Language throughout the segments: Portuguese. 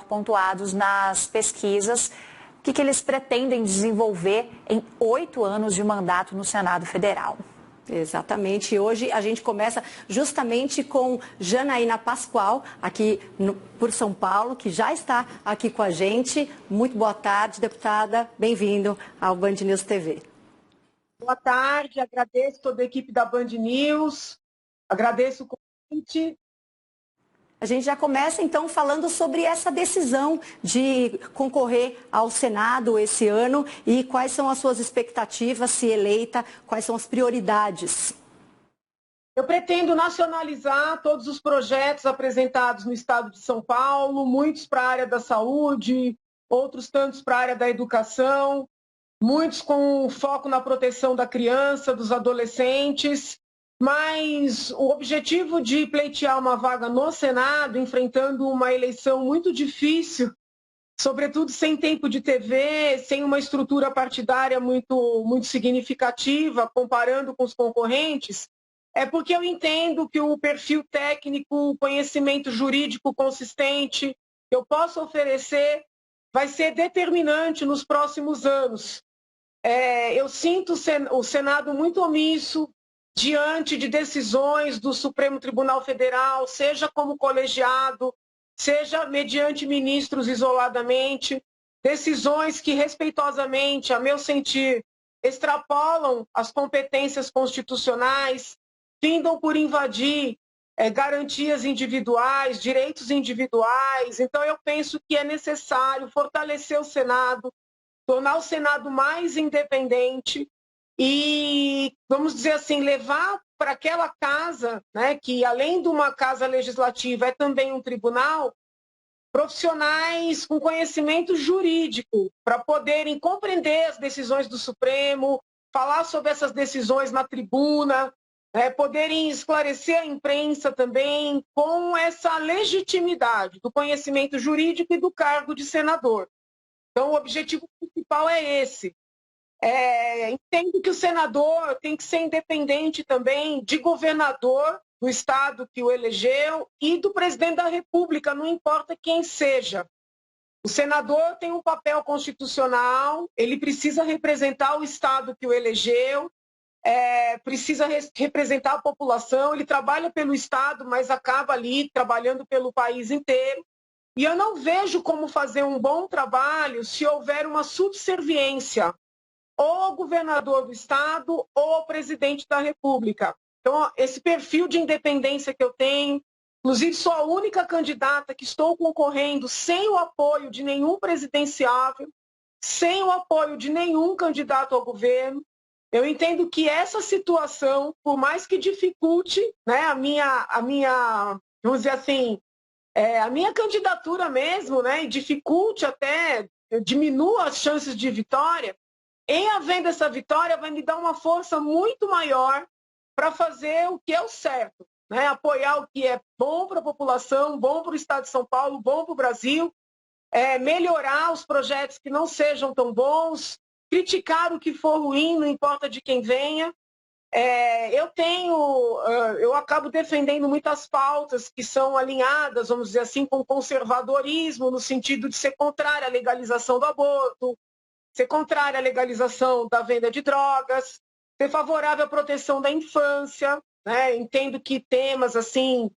pontuados nas pesquisas. O que eles pretendem desenvolver em 8 anos de mandato no Senado Federal? Exatamente. Hoje a gente começa justamente com Janaína Pascoal, aqui por São Paulo, que já está aqui com a gente. Muito boa tarde, deputada. Bem-vindo ao Band News TV. Boa tarde, agradeço toda a equipe da Band News, agradeço o convite. A gente já começa, então, falando sobre essa decisão de concorrer ao Senado esse ano e quais são as suas expectativas, se eleita, quais são as prioridades. Eu pretendo nacionalizar todos os projetos apresentados no estado de São Paulo, muitos para a área da saúde, outros tantos para a área da educação, muitos com foco na proteção da criança, dos adolescentes. Mas o objetivo de pleitear uma vaga no Senado, enfrentando uma eleição muito difícil, sobretudo sem tempo de TV, sem uma estrutura partidária muito significativa, comparando com os concorrentes, é porque eu entendo que o perfil técnico, o conhecimento jurídico consistente que eu posso oferecer vai ser determinante nos próximos anos. Eu sinto o Senado muito omisso diante de decisões do Supremo Tribunal Federal, seja como colegiado, seja mediante ministros isoladamente, decisões que, respeitosamente, a meu sentir, extrapolam as competências constitucionais, findam por invadir garantias individuais, direitos individuais. Então, eu penso que é necessário fortalecer o Senado, tornar o Senado mais independente, e, vamos dizer assim, levar para aquela casa, né, que além de uma casa legislativa é também um tribunal, profissionais com conhecimento jurídico para poderem compreender as decisões do Supremo, falar sobre essas decisões na tribuna, poderem esclarecer a imprensa também com essa legitimidade do conhecimento jurídico e do cargo de senador. Então, o objetivo principal é esse. Entendo que o senador tem que ser independente também de governador do estado que o elegeu e do presidente da República, não importa quem seja. O senador tem um papel constitucional, ele precisa representar o estado que o elegeu, precisa representar a população, ele trabalha pelo estado, mas acaba ali trabalhando pelo país inteiro. E eu não vejo como fazer um bom trabalho se houver uma subserviência ou ao governador do estado ou ao presidente da República. Então, esse perfil de independência que eu tenho, inclusive sou a única candidata que estou concorrendo sem o apoio de nenhum presidenciável, sem o apoio de nenhum candidato ao governo. Eu entendo que essa situação, por mais que dificulte, né, vamos dizer assim, a minha candidatura mesmo, né, e dificulte até, diminua as chances de vitória, em havendo essa vitória, vai me dar uma força muito maior para fazer o que é o certo, né? Apoiar o que é bom para a população, bom para o estado de São Paulo, bom para o Brasil, melhorar os projetos que não sejam tão bons, criticar o que for ruim, não importa de quem venha. Eu acabo defendendo muitas pautas que são alinhadas, vamos dizer assim, com o conservadorismo, no sentido de ser contrária à legalização do aborto, ser contrária à legalização da venda de drogas, ser favorável à proteção da infância, né? Entendo que temas assim,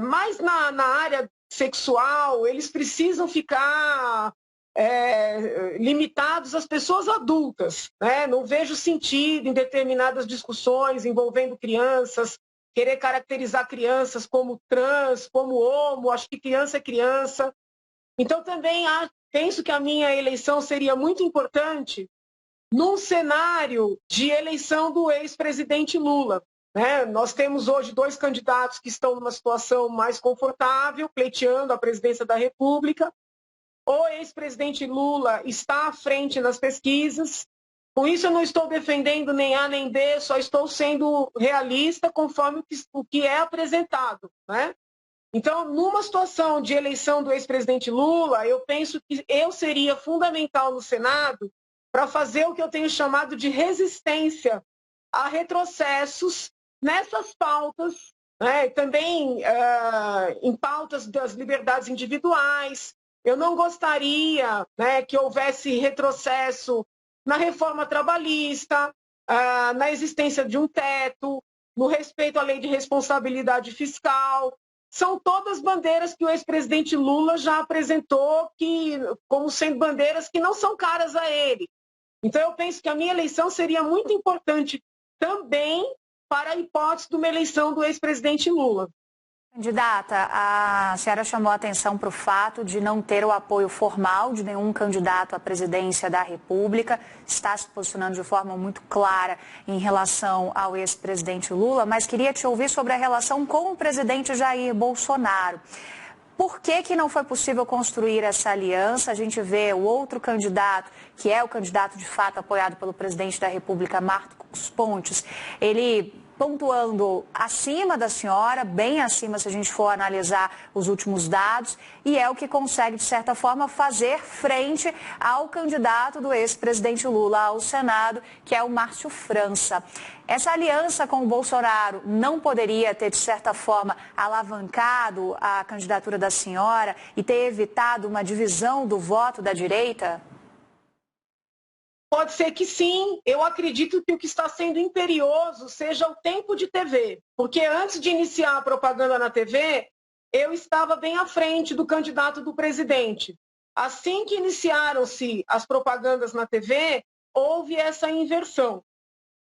mais na área sexual, eles precisam ficar limitados às pessoas adultas, né? Não vejo sentido em determinadas discussões envolvendo crianças, querer caracterizar crianças como trans, como homo, acho que criança é criança. Então também penso que a minha eleição seria muito importante num cenário de eleição do ex-presidente Lula, né? Nós temos hoje 2 candidatos que estão numa situação mais confortável, pleiteando a presidência da República. O ex-presidente Lula está à frente nas pesquisas. Com isso, eu não estou defendendo nem A nem B, só estou sendo realista conforme o que é apresentado, né? Então, numa situação de eleição do ex-presidente Lula, eu penso que eu seria fundamental no Senado para fazer o que eu tenho chamado de resistência a retrocessos nessas pautas, né? Também em pautas das liberdades individuais. Eu não gostaria, né, que houvesse retrocesso na reforma trabalhista, na existência de um teto, no respeito à lei de responsabilidade fiscal. São todas bandeiras que o ex-presidente Lula já apresentou como sendo bandeiras que não são caras a ele. Então, eu penso que a minha eleição seria muito importante também para a hipótese de uma eleição do ex-presidente Lula. Candidata, a senhora chamou a atenção para o fato de não ter o apoio formal de nenhum candidato à presidência da República, está se posicionando de forma muito clara em relação ao ex-presidente Lula, mas queria te ouvir sobre a relação com o presidente Jair Bolsonaro. Por que não foi possível construir essa aliança? A gente vê o outro candidato, que é o candidato de fato apoiado pelo presidente da República, Marcos Pontes, ele pontuando acima da senhora, bem acima se a gente for analisar os últimos dados, e é o que consegue, de certa forma, fazer frente ao candidato do ex-presidente Lula ao Senado, que é o Márcio França. Essa aliança com o Bolsonaro não poderia ter, de certa forma, alavancado a candidatura da senhora e ter evitado uma divisão do voto da direita? Pode ser que sim. Eu acredito que o que está sendo imperioso seja o tempo de TV. Porque antes de iniciar a propaganda na TV, eu estava bem à frente do candidato do presidente. Assim que iniciaram-se as propagandas na TV, houve essa inversão.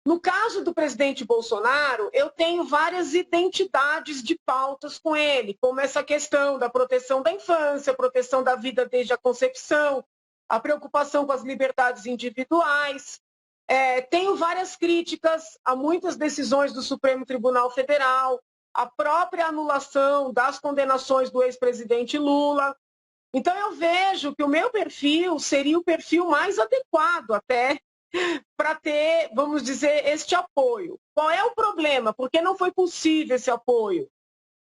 No caso do presidente Bolsonaro, eu tenho várias identidades de pautas com ele, como essa questão da proteção da infância, proteção da vida desde a concepção, a preocupação com as liberdades individuais. Tenho várias críticas a muitas decisões do Supremo Tribunal Federal, a própria anulação das condenações do ex-presidente Lula. Então, eu vejo que o meu perfil seria o perfil mais adequado até para ter, vamos dizer, este apoio. Qual é o problema? Por que não foi possível esse apoio?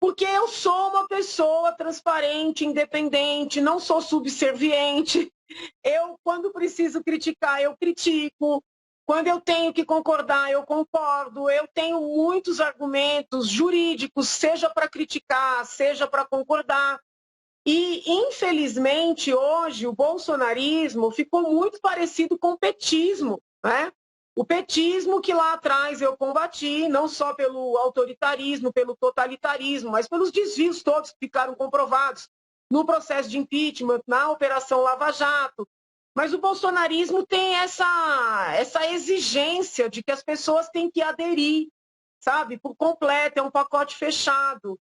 Porque eu sou uma pessoa transparente, independente, não sou subserviente. Eu, quando preciso criticar, eu critico. Quando eu tenho que concordar, eu concordo. Eu tenho muitos argumentos jurídicos, seja para criticar, seja para concordar. E, infelizmente, hoje, o bolsonarismo ficou muito parecido com o petismo, né? O petismo que lá atrás eu combati, não só pelo autoritarismo, pelo totalitarismo, mas pelos desvios todos que ficaram comprovados no processo de impeachment, na Operação Lava Jato. Mas o bolsonarismo tem essa exigência de que as pessoas têm que aderir, sabe, por completo, é um pacote fechado.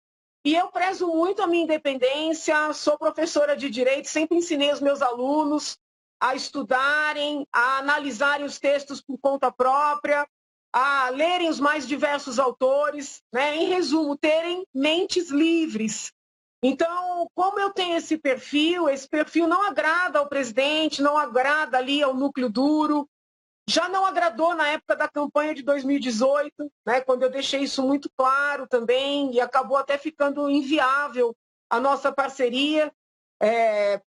E eu prezo muito a minha independência, sou professora de Direito, sempre ensinei os meus alunos a estudarem, a analisarem os textos por conta própria, a lerem os mais diversos autores, né? Em resumo, terem mentes livres. Então, como eu tenho esse perfil não agrada ao presidente, não agrada ali ao núcleo duro, já não agradou na época da campanha de 2018, né, quando eu deixei isso muito claro também, e acabou até ficando inviável a nossa parceria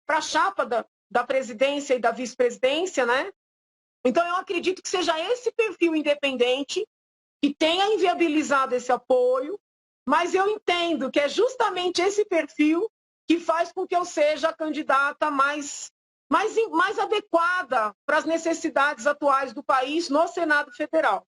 para a chapa da presidência e da vice-presidência, né? Então, eu acredito que seja esse perfil independente que tenha inviabilizado esse apoio, mas eu entendo que é justamente esse perfil que faz com que eu seja a candidata mais adequada para as necessidades atuais do país no Senado Federal.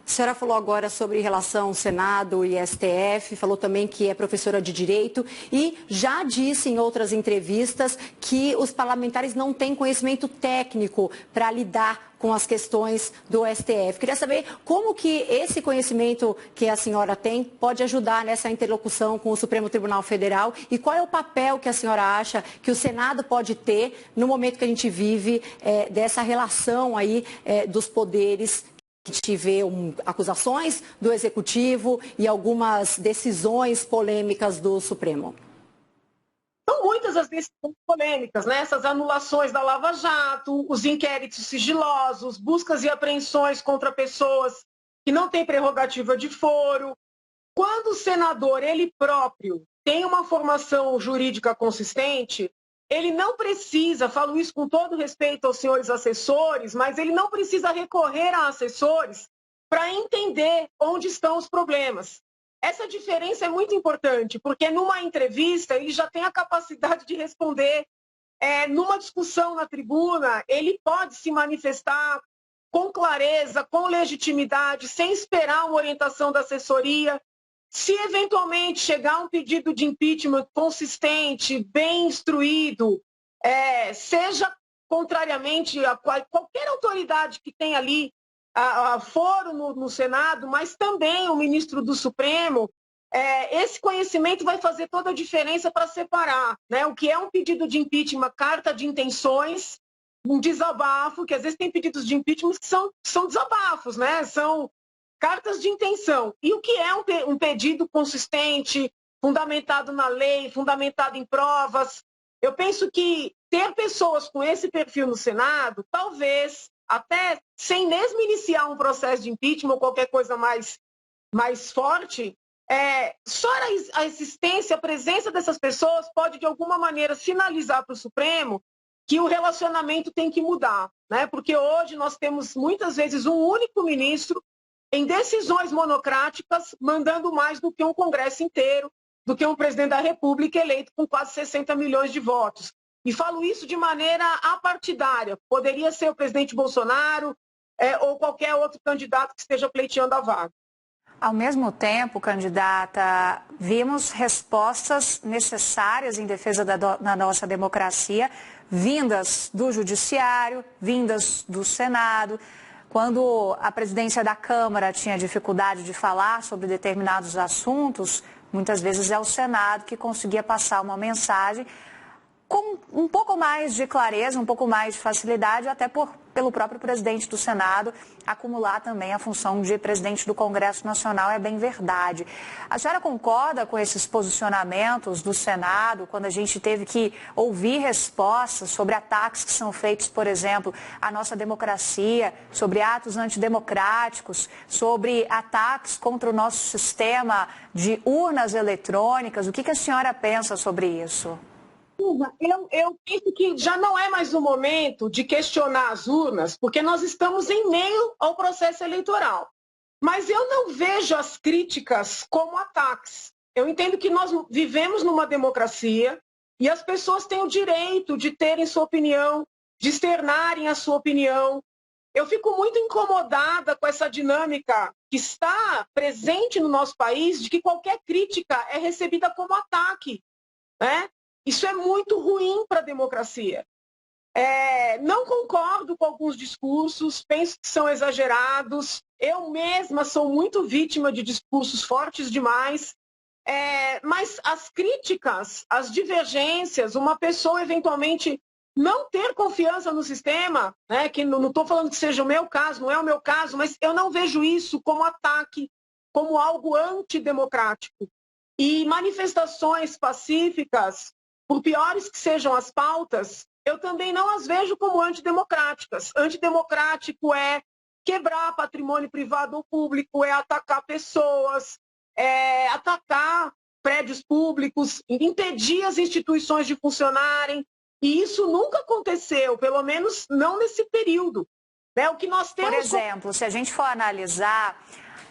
A senhora falou agora sobre relação Senado e STF, falou também que é professora de Direito e já disse em outras entrevistas que os parlamentares não têm conhecimento técnico para lidar com as questões do STF. Queria saber como que esse conhecimento que a senhora tem pode ajudar nessa interlocução com o Supremo Tribunal Federal e qual é o papel que a senhora acha que o Senado pode ter no momento que a gente vive dessa relação aí dos poderes, que tiveram acusações do Executivo e algumas decisões polêmicas do Supremo. São muitas as decisões polêmicas, né? Essas anulações da Lava Jato, os inquéritos sigilosos, buscas e apreensões contra pessoas que não têm prerrogativa de foro. Quando o senador, ele próprio, tem uma formação jurídica consistente, ele não precisa, falo isso com todo respeito aos senhores assessores, mas ele não precisa recorrer a assessores para entender onde estão os problemas. essa diferença é muito importante, porque numa entrevista ele já tem a capacidade de responder, numa discussão na tribuna, ele pode se manifestar com clareza, com legitimidade, sem esperar uma orientação da assessoria. Se eventualmente chegar um pedido de impeachment consistente, bem instruído, seja contrariamente a qualquer autoridade que tenha ali foro no Senado, mas também o ministro do Supremo, esse conhecimento vai fazer toda a diferença para separar, né, o que é um pedido de impeachment, carta de intenções, um desabafo, que às vezes tem pedidos de impeachment que são desabafos, né, são cartas de intenção. E o que é um pedido consistente, fundamentado na lei, fundamentado em provas. Eu penso que ter pessoas com esse perfil no Senado, talvez, até sem mesmo iniciar um processo de impeachment ou qualquer coisa mais forte, só a existência, a presença dessas pessoas pode, de alguma maneira, sinalizar para o Supremo que o relacionamento tem que mudar, né? Porque hoje nós temos, muitas vezes, um único ministro em decisões monocráticas, mandando mais do que um Congresso inteiro, do que um presidente da República eleito com quase 60 milhões de votos. E falo isso de maneira apartidária. Poderia ser o presidente Bolsonaro ou qualquer outro candidato que esteja pleiteando a vaga. Ao mesmo tempo, candidata, vimos respostas necessárias em defesa da nossa democracia, vindas do Judiciário, vindas do Senado. Quando a presidência da Câmara tinha dificuldade de falar sobre determinados assuntos, muitas vezes é o Senado que conseguia passar uma mensagem com um pouco mais de clareza, um pouco mais de facilidade, até pelo próprio presidente do Senado acumular também a função de presidente do Congresso Nacional, é bem verdade. A senhora concorda com esses posicionamentos do Senado, quando a gente teve que ouvir respostas sobre ataques que são feitos, por exemplo, à nossa democracia, sobre atos antidemocráticos, sobre ataques contra o nosso sistema de urnas eletrônicas? O que a senhora pensa sobre isso? Eu penso que já não é mais o momento de questionar as urnas, porque nós estamos em meio ao processo eleitoral. Mas eu não vejo as críticas como ataques. Eu entendo que nós vivemos numa democracia e as pessoas têm o direito de terem sua opinião, de externarem a sua opinião. Eu fico muito incomodada com essa dinâmica que está presente no nosso país, de que qualquer crítica é recebida como ataque, né? Isso é muito ruim para a democracia. Não concordo com alguns discursos, penso que são exagerados. Eu mesma sou muito vítima de discursos fortes demais. Mas as críticas, as divergências, uma pessoa eventualmente não ter confiança no sistema, né, que não estou falando que seja o meu caso, não é o meu caso, mas eu não vejo isso como ataque, como algo antidemocrático. E manifestações pacíficas, por piores que sejam as pautas, eu também não as vejo como antidemocráticas. Antidemocrático é quebrar patrimônio privado ou público, é atacar pessoas, é atacar prédios públicos, impedir as instituições de funcionarem. E isso nunca aconteceu, pelo menos não nesse período. Né? O que nós temos... Por exemplo, se a gente for analisar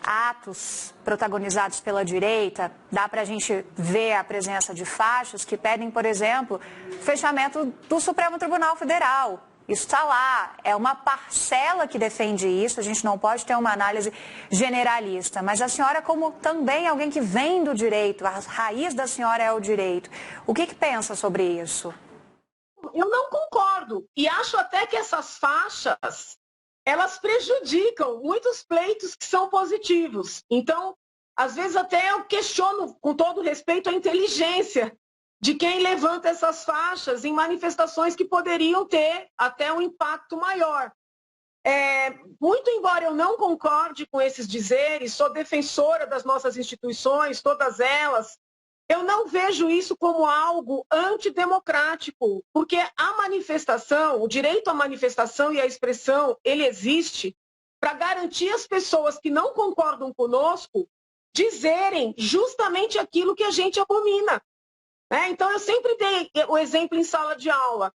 atos protagonizados pela direita, dá para a gente ver a presença de faixas que pedem, por exemplo, fechamento do Supremo Tribunal Federal. Isso está lá, é uma parcela que defende isso, a gente não pode ter uma análise generalista. Mas a senhora, como também alguém que vem do direito, a raiz da senhora é o direito, o que pensa sobre isso? Eu não concordo e acho até que essas faixas, elas prejudicam muitos pleitos que são positivos. Então, às vezes até eu questiono, com todo respeito, a inteligência de quem levanta essas faixas em manifestações que poderiam ter até um impacto maior. Muito embora eu não concorde com esses dizeres, sou defensora das nossas instituições, todas elas, eu não vejo isso como algo antidemocrático, porque a manifestação, o direito à manifestação e à expressão, ele existe para garantir às pessoas que não concordam conosco dizerem justamente aquilo que a gente abomina. Então, eu sempre dei o exemplo em sala de aula.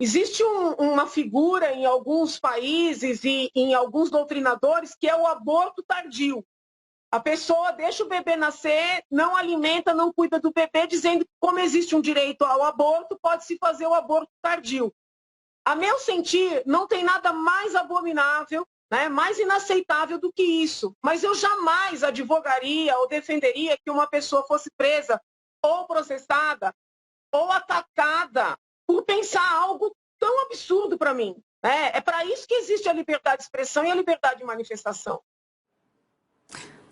Existe uma figura em alguns países e em alguns doutrinadores que é o aborto tardio. A pessoa deixa o bebê nascer, não alimenta, não cuida do bebê, dizendo que como existe um direito ao aborto, pode-se fazer o aborto tardio. A meu sentir, não tem nada mais abominável, né, mais inaceitável do que isso. Mas eu jamais advogaria ou defenderia que uma pessoa fosse presa ou processada ou atacada por pensar algo tão absurdo para mim. Né? É para isso que existe a liberdade de expressão e a liberdade de manifestação.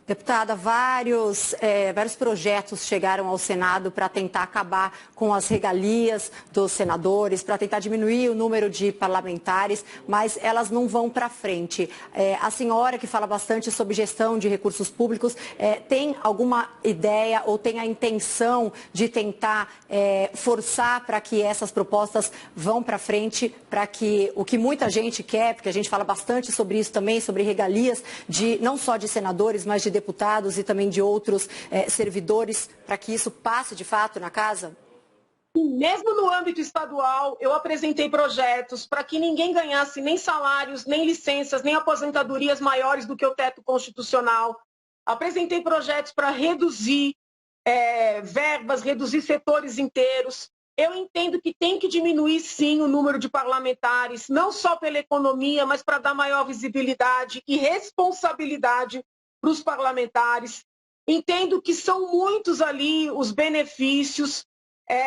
Deputada, vários projetos chegaram ao Senado para tentar acabar com as regalias dos senadores, para tentar diminuir o número de parlamentares, mas elas não vão para frente. A senhora, que fala bastante sobre gestão de recursos públicos, tem alguma ideia ou tem a intenção de tentar forçar para que essas propostas vão para frente, para que o que muita gente quer, porque a gente fala bastante sobre isso também, sobre regalias, não só de senadores, mas de deputados e também de outros servidores, para que isso passe de fato na casa? Mesmo no âmbito estadual, eu apresentei projetos para que ninguém ganhasse nem salários, nem licenças, nem aposentadorias maiores do que o teto constitucional. Apresentei projetos para reduzir verbas, reduzir setores inteiros. Eu entendo que tem que diminuir, sim, o número de parlamentares, não só pela economia, mas para dar maior visibilidade e responsabilidade para os parlamentares. Entendo que são muitos ali os benefícios.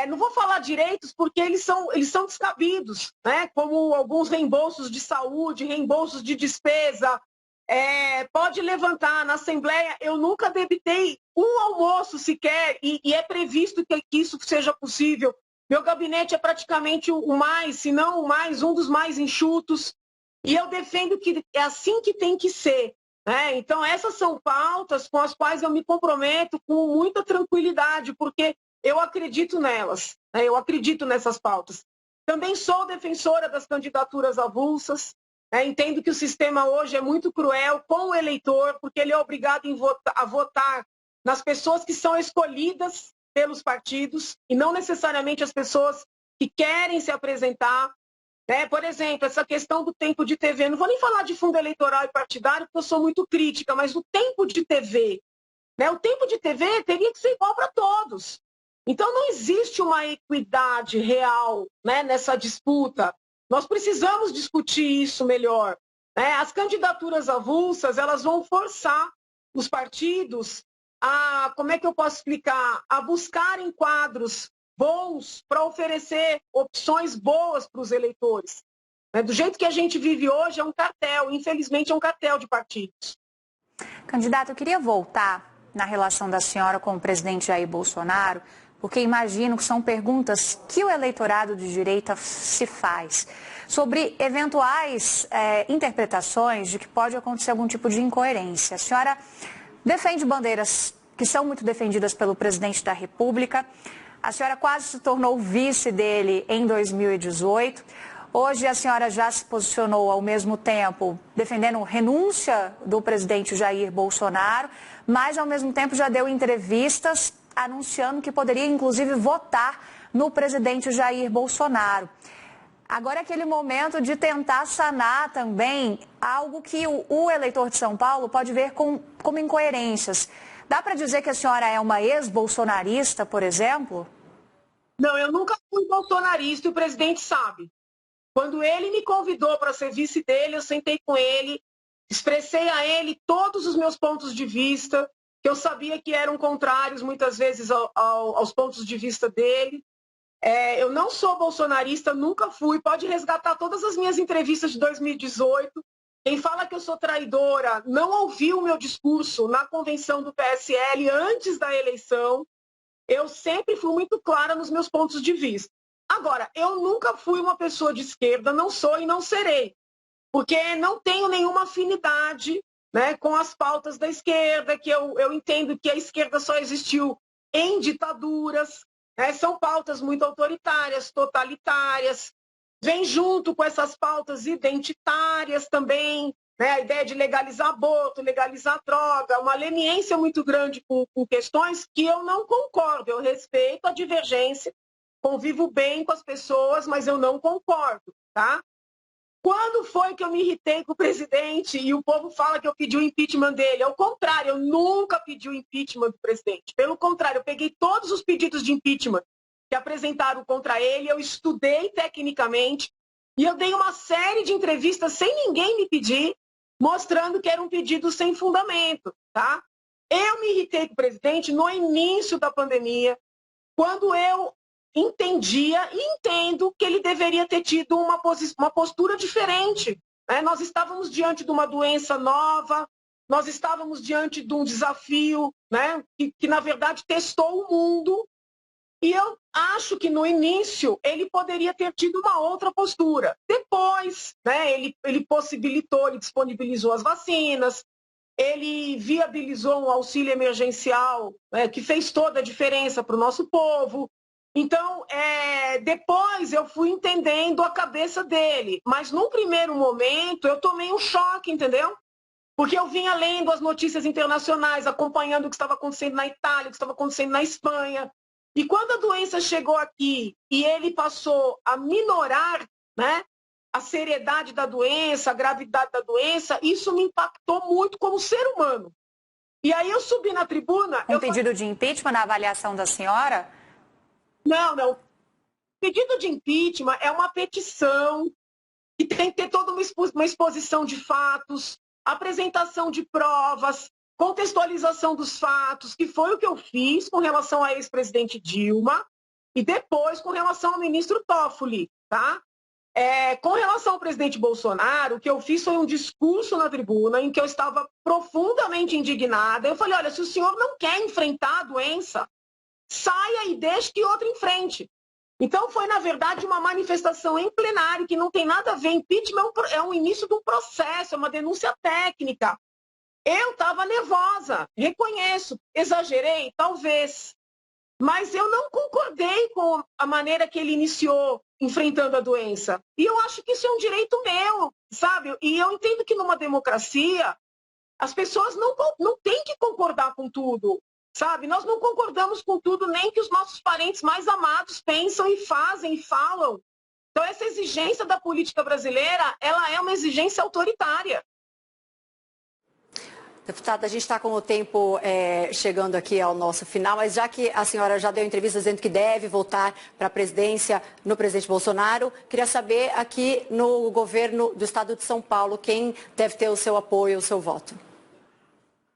Não vou falar direitos porque eles são descabidos, né? Como alguns reembolsos de saúde, reembolsos de despesa. Pode levantar na Assembleia, eu nunca debitei um almoço sequer e é previsto que isso seja possível. Meu gabinete é praticamente o mais, se não o mais, um dos mais enxutos. E eu defendo que é assim que tem que ser. Então, essas são pautas com as quais eu me comprometo com muita tranquilidade, porque eu acredito nelas, eu acredito nessas pautas. Também sou defensora das candidaturas avulsas, entendo que o sistema hoje é muito cruel com o eleitor, porque ele é obrigado a votar nas pessoas que são escolhidas pelos partidos e não necessariamente as pessoas que querem se apresentar. Por exemplo, essa questão do tempo de TV, não vou nem falar de fundo eleitoral e partidário, porque eu sou muito crítica, mas o tempo de TV, o tempo de TV teria que ser igual para todos. Então, não existe uma equidade real nessa disputa. Nós precisamos discutir isso melhor. As candidaturas avulsas, elas vão forçar os partidos a, como é que eu posso explicar, a buscarem quadros bons para oferecer opções boas para os eleitores. Do jeito que a gente vive hoje, é um cartel, infelizmente é um cartel de partidos. Candidato, eu queria voltar na relação da senhora com o presidente Jair Bolsonaro, porque imagino que são perguntas que o eleitorado de direita se faz, sobre eventuais interpretações de que pode acontecer algum tipo de incoerência. A senhora defende bandeiras que são muito defendidas pelo presidente da República. A senhora quase se tornou vice dele em 2018. Hoje a senhora já se posicionou ao mesmo tempo defendendo renúncia do presidente Jair Bolsonaro, mas ao mesmo tempo já deu entrevistas anunciando que poderia inclusive votar no presidente Jair Bolsonaro. Agora é aquele momento de tentar sanar também algo que o eleitor de São Paulo pode ver como incoerências. Dá para dizer que a senhora é uma ex-bolsonarista, por exemplo? Não, eu nunca fui bolsonarista e o presidente sabe. Quando ele me convidou para ser vice dele, eu sentei com ele, expressei a ele todos os meus pontos de vista, que eu sabia que eram contrários muitas vezes aos pontos de vista dele. Eu não sou bolsonarista, nunca fui. Pode resgatar todas as minhas entrevistas de 2018. Quem fala que eu sou traidora não ouviu o meu discurso na convenção do PSL antes da eleição. Eu sempre fui muito clara nos meus pontos de vista. Agora, eu nunca fui uma pessoa de esquerda, não sou e não serei, porque não tenho nenhuma afinidade com as pautas da esquerda, que eu entendo que a esquerda só existiu em ditaduras, são pautas muito autoritárias, totalitárias, vem junto com essas pautas identitárias também, a ideia de legalizar aborto, legalizar droga, uma leniência muito grande com questões que eu não concordo. Eu respeito a divergência, convivo bem com as pessoas, mas eu não concordo, tá? Quando foi que eu me irritei com o presidente e o povo fala que eu pedi o impeachment dele? Ao contrário, eu nunca pedi o impeachment do presidente. Pelo contrário, eu peguei todos os pedidos de impeachment que apresentaram contra ele, eu estudei tecnicamente e eu dei uma série de entrevistas sem ninguém me pedir, mostrando que era um pedido sem fundamento, tá? Eu me irritei com o presidente no início da pandemia, quando eu entendia e entendo que ele deveria ter tido uma postura diferente. Né? Nós estávamos diante de uma doença nova, nós estávamos diante de um desafio, né? que na verdade testou o mundo, e eu acho que no início ele poderia ter tido uma outra postura. Depois, né, ele possibilitou, ele disponibilizou as vacinas, ele viabilizou um auxílio emergencial, né, que fez toda a diferença para o nosso povo. Então, depois eu fui entendendo a cabeça dele, mas num primeiro momento eu tomei um choque, entendeu? Porque eu vinha lendo as notícias internacionais, acompanhando o que estava acontecendo na Itália, o que estava acontecendo na Espanha. E quando a doença chegou aqui e ele passou a minorar, né, a seriedade da doença, a gravidade da doença, isso me impactou muito como ser humano. E aí eu subi na tribuna... Um pedido de impeachment na avaliação da senhora? Não. O pedido de impeachment é uma petição que tem que ter toda uma exposição de fatos, apresentação de provas, contextualização dos fatos, que foi o que eu fiz com relação à ex-presidente Dilma e depois com relação ao ministro Toffoli, tá? Com relação ao presidente Bolsonaro, o que eu fiz foi um discurso na tribuna em que eu estava profundamente indignada. Eu falei, olha, se o senhor não quer enfrentar a doença, saia e deixe que outro enfrente. Então foi, na verdade, uma manifestação em plenário, que não tem nada a ver. Impeachment é um início de um processo, é uma denúncia técnica. Eu estava nervosa, reconheço, exagerei, talvez. Mas eu não concordei com a maneira que ele iniciou enfrentando a doença. E eu acho que isso é um direito meu, sabe? E eu entendo que numa democracia, as pessoas não têm que concordar com tudo, sabe? Nós não concordamos com tudo, nem que os nossos parentes mais amados pensam e fazem e falam. Então essa exigência da política brasileira, ela é uma exigência autoritária. Deputada, a gente está com o tempo chegando aqui ao nosso final, mas já que a senhora já deu entrevista dizendo que deve voltar para a presidência no presidente Bolsonaro, queria saber aqui no governo do estado de São Paulo, quem deve ter o seu apoio, o seu voto?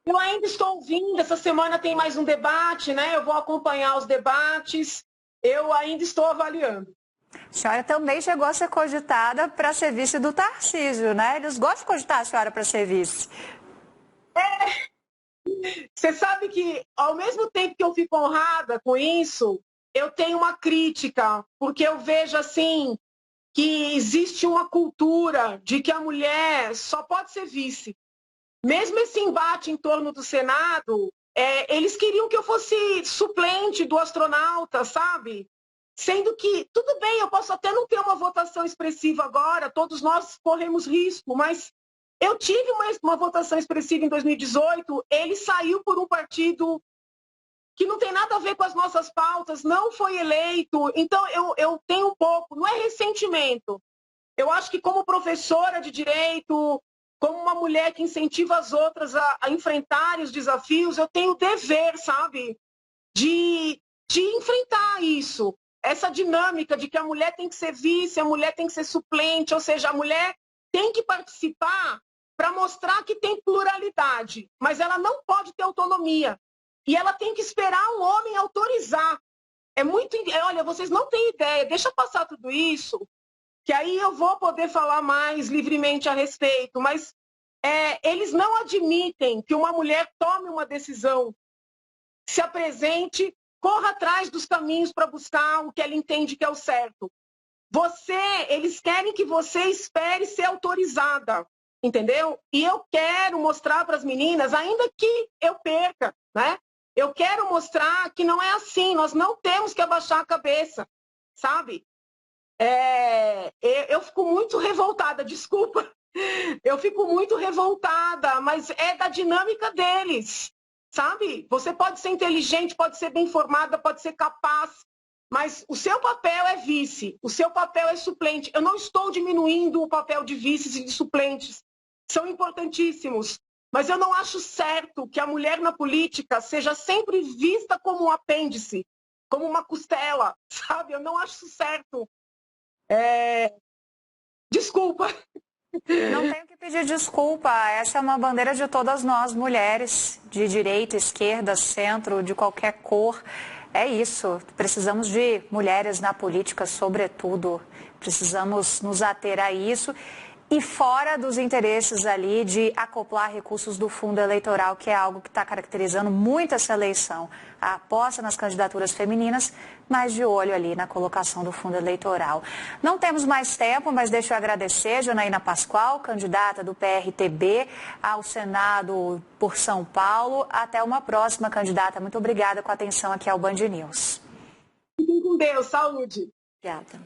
Eu ainda estou ouvindo, essa semana tem mais um debate, né? Eu vou acompanhar os debates, eu ainda estou avaliando. A senhora também chegou a ser cogitada para ser vice do Tarcísio, né? Eles gostam de cogitar a senhora para ser vice. Você sabe que, ao mesmo tempo que eu fico honrada com isso, eu tenho uma crítica, porque eu vejo assim que existe uma cultura de que a mulher só pode ser vice. Mesmo esse embate em torno do Senado, eles queriam que eu fosse suplente do astronauta, sabe? Sendo que, tudo bem, eu posso até não ter uma votação expressiva agora, todos nós corremos risco, mas eu tive uma votação expressiva em 2018, ele saiu por um partido que não tem nada a ver com as nossas pautas, não foi eleito. Então, eu tenho um pouco, não é ressentimento. Eu acho que como professora de direito, como uma mulher que incentiva as outras a enfrentarem os desafios, eu tenho o dever, sabe, de enfrentar isso. Essa dinâmica de que a mulher tem que ser vice, a mulher tem que ser suplente, ou seja, a mulher tem que participar para mostrar que tem pluralidade, mas ela não pode ter autonomia. E ela tem que esperar um homem autorizar. Olha, vocês não têm ideia, deixa passar tudo isso, que aí eu vou poder falar mais livremente a respeito, mas eles não admitem que uma mulher tome uma decisão, se apresente, corra atrás dos caminhos para buscar o que ela entende que é o certo. Eles querem que você espere ser autorizada. Entendeu? E eu quero mostrar para as meninas, ainda que eu perca, né? Eu quero mostrar que não é assim, nós não temos que abaixar a cabeça, sabe? Eu fico muito revoltada, desculpa. Eu fico muito revoltada, mas é da dinâmica deles, sabe? Você pode ser inteligente, pode ser bem formada, pode ser capaz, mas o seu papel é vice, o seu papel é suplente. Eu não estou diminuindo o papel de vices e de suplentes, são importantíssimos, mas eu não acho certo que a mulher na política seja sempre vista como um apêndice, como uma costela, sabe? Eu não acho certo. Desculpa. Não tenho que pedir desculpa, essa é uma bandeira de todas nós, mulheres, de direita, esquerda, centro, de qualquer cor. É isso, precisamos de mulheres na política, sobretudo, precisamos nos ater a isso e fora dos interesses ali de acoplar recursos do fundo eleitoral, que é algo que está caracterizando muito essa eleição. A aposta nas candidaturas femininas, mas de olho ali na colocação do fundo eleitoral. Não temos mais tempo, mas deixa eu agradecer Janaína Pascoal, candidata do PRTB ao Senado por São Paulo. Até uma próxima, candidata. Muito obrigada com a atenção aqui ao Band News. Fiquem com Deus, saúde. Obrigada.